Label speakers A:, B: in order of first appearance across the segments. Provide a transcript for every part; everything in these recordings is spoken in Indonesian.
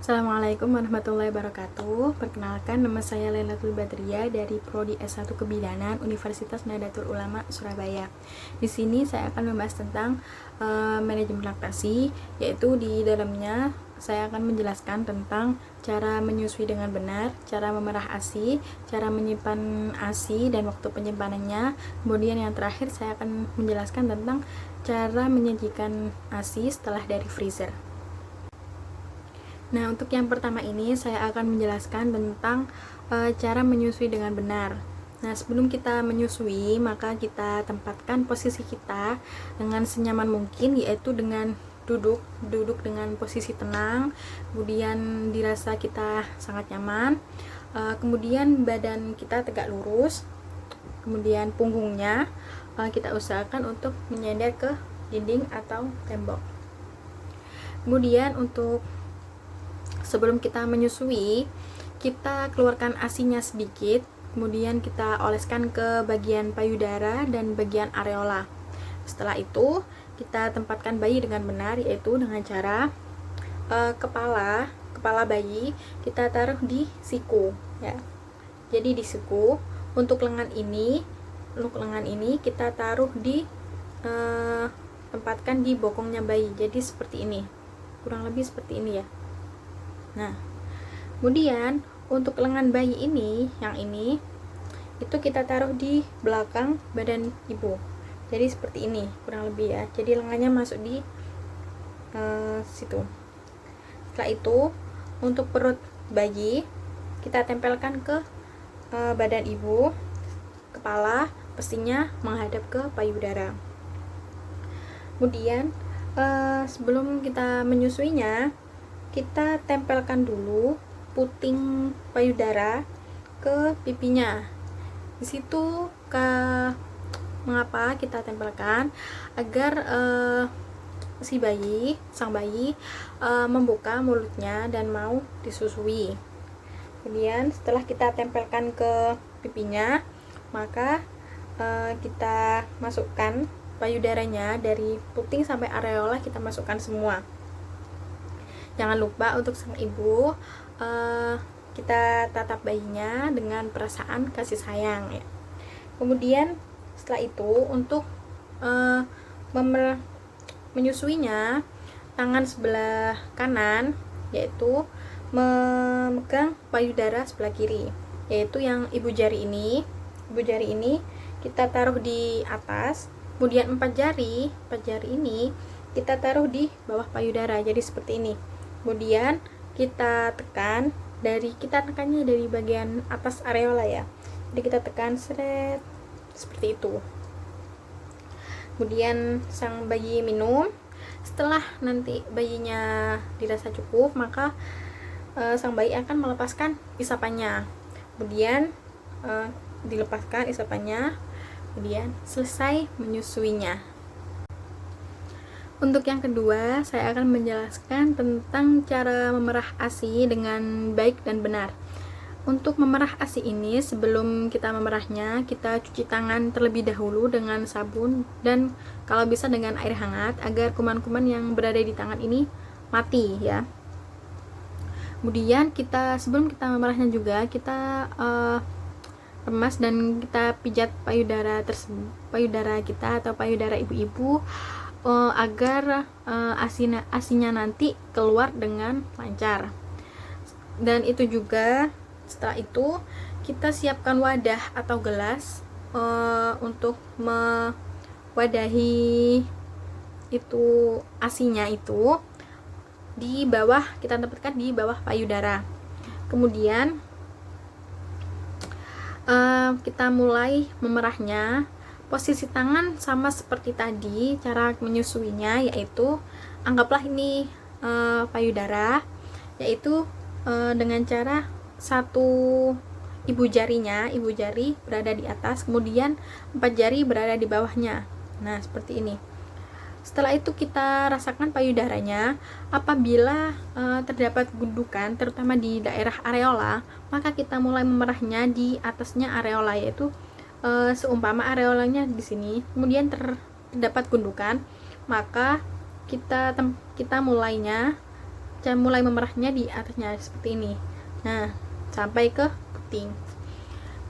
A: Assalamualaikum warahmatullahi wabarakatuh. Perkenalkan, nama saya Lailatul Badriyah dari Prodi S1 Kebidanan Universitas Nahdlatul Ulama Surabaya. Di sini saya akan membahas tentang manajemen laktasi, yaitu di dalamnya saya akan menjelaskan tentang cara menyusui dengan benar, cara memerah ASI, cara menyimpan ASI dan waktu penyimpanannya. Kemudian yang terakhir saya akan menjelaskan tentang cara menyajikan ASI setelah dari freezer. Nah, untuk yang pertama ini saya akan menjelaskan tentang cara menyusui dengan benar. Nah, sebelum kita menyusui, maka kita tempatkan posisi kita dengan senyaman mungkin, yaitu dengan duduk dengan posisi tenang, kemudian dirasa kita sangat nyaman, kemudian badan kita tegak lurus, kemudian punggungnya kita usahakan untuk menyender ke dinding atau tembok. Kemudian untuk sebelum kita menyusui, kita keluarkan ASINya sedikit, kemudian kita oleskan ke bagian payudara dan bagian areola. Setelah itu, kita tempatkan bayi dengan benar, yaitu dengan cara kepala bayi kita taruh di siku, ya. Jadi di siku. Untuk lengan ini kita taruh di tempatkan di bokongnya bayi. Jadi seperti ini, kurang lebih seperti ini ya. Nah, kemudian untuk lengan bayi ini, yang ini, itu kita taruh di belakang badan ibu. Jadi seperti ini, kurang lebih ya. Jadi lengannya masuk di situ. Setelah itu, untuk perut bayi, kita tempelkan ke badan ibu, kepala pastinya menghadap ke payudara. Kemudian, sebelum kita menyusuinya, kita tempelkan dulu puting payudara ke pipinya. Di situ mengapa kita tempelkan? Agar sang bayi membuka mulutnya dan mau disusui. Kemudian setelah kita tempelkan ke pipinya, maka kita masukkan payudaranya dari puting sampai areola, kita masukkan semua. Jangan lupa untuk sang ibu kita tatap bayinya dengan perasaan kasih sayang ya. Kemudian setelah itu untuk menyusuinya, tangan sebelah kanan yaitu memegang payudara sebelah kiri, yaitu yang ibu jari ini kita taruh di atas, kemudian empat jari ini kita taruh di bawah payudara, jadi seperti ini. Kemudian kita tekannya dari bagian atas areola ya. Jadi kita tekan seret seperti itu. Kemudian sang bayi minum. Setelah nanti bayinya dirasa cukup, maka sang bayi akan melepaskan isapannya. Kemudian dilepaskan isapannya, kemudian selesai menyusuinya. Untuk yang kedua, saya akan menjelaskan tentang cara memerah ASI dengan baik dan benar. Untuk memerah ASI ini, sebelum kita memerahnya, kita cuci tangan terlebih dahulu dengan sabun dan kalau bisa dengan air hangat agar kuman-kuman yang berada di tangan ini mati ya. Kemudian sebelum kita memerahnya juga, kita remas dan kita pijat payudara kita atau payudara ibu-ibu agar asinya nanti keluar dengan lancar. Dan itu juga setelah itu kita siapkan wadah atau gelas untuk mewadahi itu asinya itu di bawah, kita tempatkan di bawah payudara. Kemudian kita mulai memerahnya. Posisi tangan sama seperti tadi, cara menyusuinya yaitu anggaplah ini payudara, yaitu dengan cara satu ibu jari berada di atas, kemudian 4 jari berada di bawahnya. Nah, seperti ini. Setelah itu kita rasakan payudaranya. Apabila terdapat gundukan terutama di daerah areola, maka kita mulai memerahnya di atasnya areola, yaitu seumpama areolanya di sini, kemudian terdapat gundukan, maka kita mulainya mulai memerahnya di atasnya seperti ini. Nah, sampai ke puting.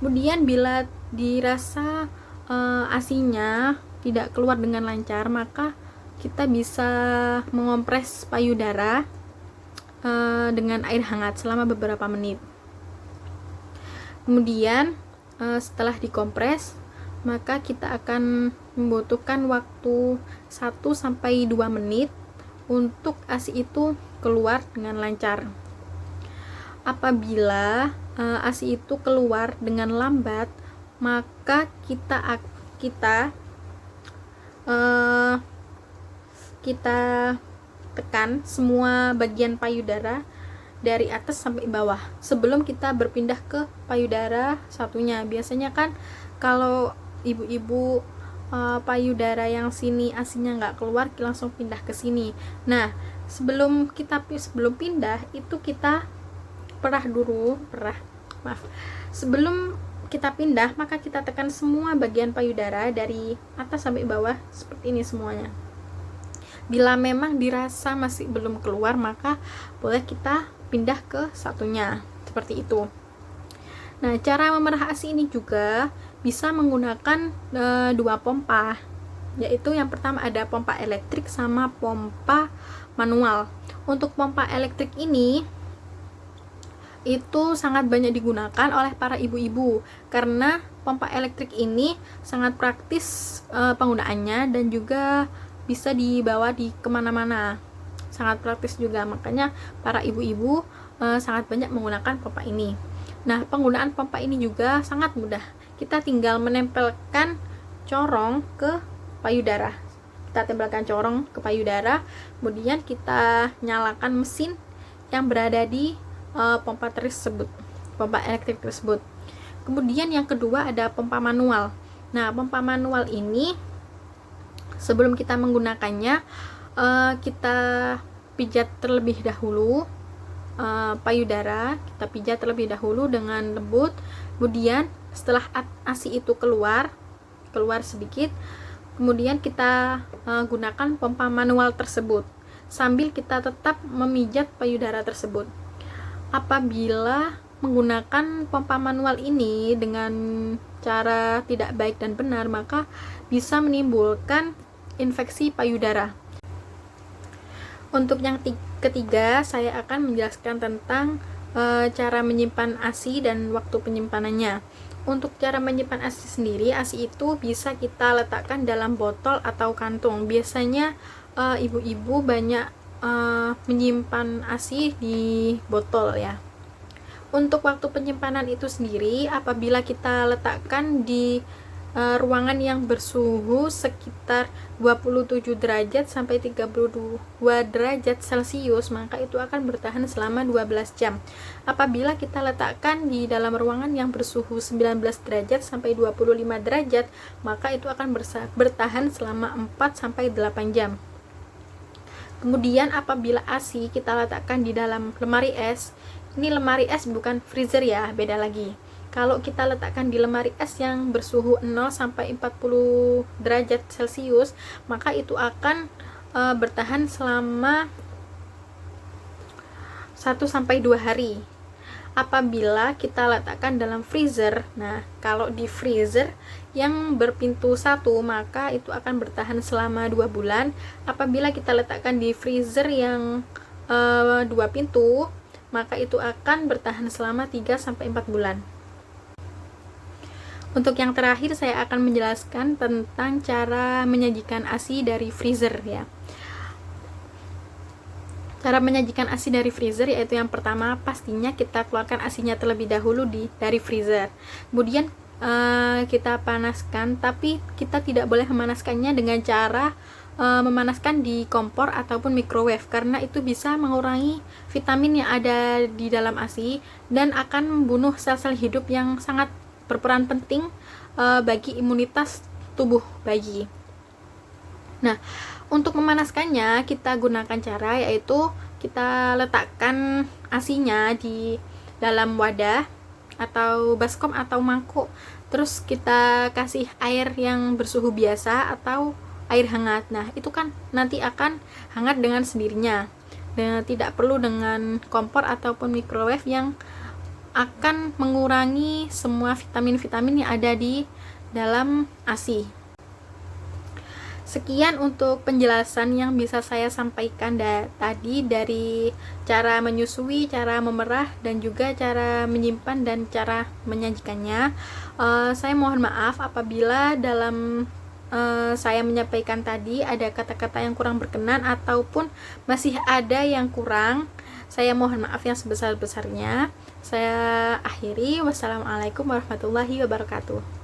A: Kemudian bila dirasa ASINya tidak keluar dengan lancar, maka kita bisa mengompres payudara dengan air hangat selama beberapa menit. Kemudian setelah dikompres, maka kita akan membutuhkan waktu 1-2 menit untuk ASI itu keluar dengan lancar. Apabila ASI itu keluar dengan lambat, maka kita tekan semua bagian payudara dari atas sampai bawah sebelum kita berpindah ke payudara satunya. Biasanya kan kalau ibu-ibu payudara yang sini ASINya nggak keluar, langsung pindah ke sini. Nah, sebelum pindah itu kita sebelum kita pindah, maka kita tekan semua bagian payudara dari atas sampai bawah seperti ini semuanya. Bila memang dirasa masih belum keluar, maka boleh kita pindah ke satunya seperti itu. Nah, cara memerah ASI ini juga bisa menggunakan 2 pompa, yaitu yang pertama ada pompa elektrik sama pompa manual. Untuk pompa elektrik ini itu sangat banyak digunakan oleh para ibu-ibu karena pompa elektrik ini sangat praktis penggunaannya dan juga bisa dibawa di kemana-mana, sangat praktis juga, makanya para ibu-ibu sangat banyak menggunakan pompa ini. Nah, penggunaan pompa ini juga sangat mudah, kita tinggal menempelkan corong ke payudara, kemudian kita nyalakan mesin yang berada di pompa elektrik tersebut. Kemudian yang kedua ada pompa manual. Nah, pompa manual ini sebelum kita menggunakannya, kita pijat terlebih dahulu payudara, kita pijat terlebih dahulu dengan lembut. Kemudian setelah ASI itu keluar sedikit, kemudian kita gunakan pompa manual tersebut sambil kita tetap memijat payudara tersebut. Apabila menggunakan pompa manual ini dengan cara tidak baik dan benar, maka bisa menimbulkan infeksi payudara. Untuk yang ketiga, saya akan menjelaskan tentang cara menyimpan ASI dan waktu penyimpanannya. Untuk cara menyimpan ASI sendiri, ASI itu bisa kita letakkan dalam botol atau kantung. Biasanya ibu-ibu banyak menyimpan ASI di botol ya. Untuk waktu penyimpanan itu sendiri, apabila kita letakkan di ruangan yang bersuhu sekitar 27 derajat sampai 32 derajat Celcius, maka itu akan bertahan selama 12 jam. Apabila kita letakkan di dalam ruangan yang bersuhu 19 derajat sampai 25 derajat, maka itu akan bertahan selama 4 sampai 8 jam. Kemudian apabila ASI kita letakkan di dalam lemari es, ini lemari es bukan freezer ya, beda lagi. Kalau kita letakkan di lemari es yang bersuhu 0 sampai 40 derajat Celcius, maka itu akan bertahan selama 1 sampai 2 hari. Apabila kita letakkan dalam freezer, nah kalau di freezer yang berpintu 1, maka itu akan bertahan selama 2 bulan. Apabila kita letakkan di freezer yang 2 pintu, maka itu akan bertahan selama 3 sampai 4 bulan. Untuk yang terakhir, saya akan menjelaskan tentang cara menyajikan ASI dari freezer ya. Cara menyajikan ASI dari freezer yaitu yang pertama, pastinya kita keluarkan ASINya terlebih dahulu dari freezer. Kemudian kita panaskan, tapi kita tidak boleh memanaskannya dengan cara memanaskan di kompor ataupun microwave, karena itu bisa mengurangi vitamin yang ada di dalam ASI dan akan membunuh sel-sel hidup yang sangat berperan penting bagi imunitas tubuh bayi. Nah, untuk memanaskannya kita gunakan cara yaitu kita letakkan ASINya di dalam wadah atau baskom atau mangkuk, terus kita kasih air yang bersuhu biasa atau air hangat. Nah, itu kan nanti akan hangat dengan sendirinya. tidak perlu dengan kompor ataupun microwave yang akan mengurangi semua vitamin-vitamin yang ada di dalam ASI. Sekian untuk penjelasan yang bisa saya sampaikan tadi, dari cara menyusui, cara memerah, dan juga cara menyimpan dan cara menyajikannya. Saya mohon maaf apabila dalam saya menyampaikan tadi ada kata-kata yang kurang berkenan ataupun masih ada yang kurang. Saya mohon maaf yang sebesar-besarnya. Saya akhiri. Wassalamualaikum warahmatullahi wabarakatuh.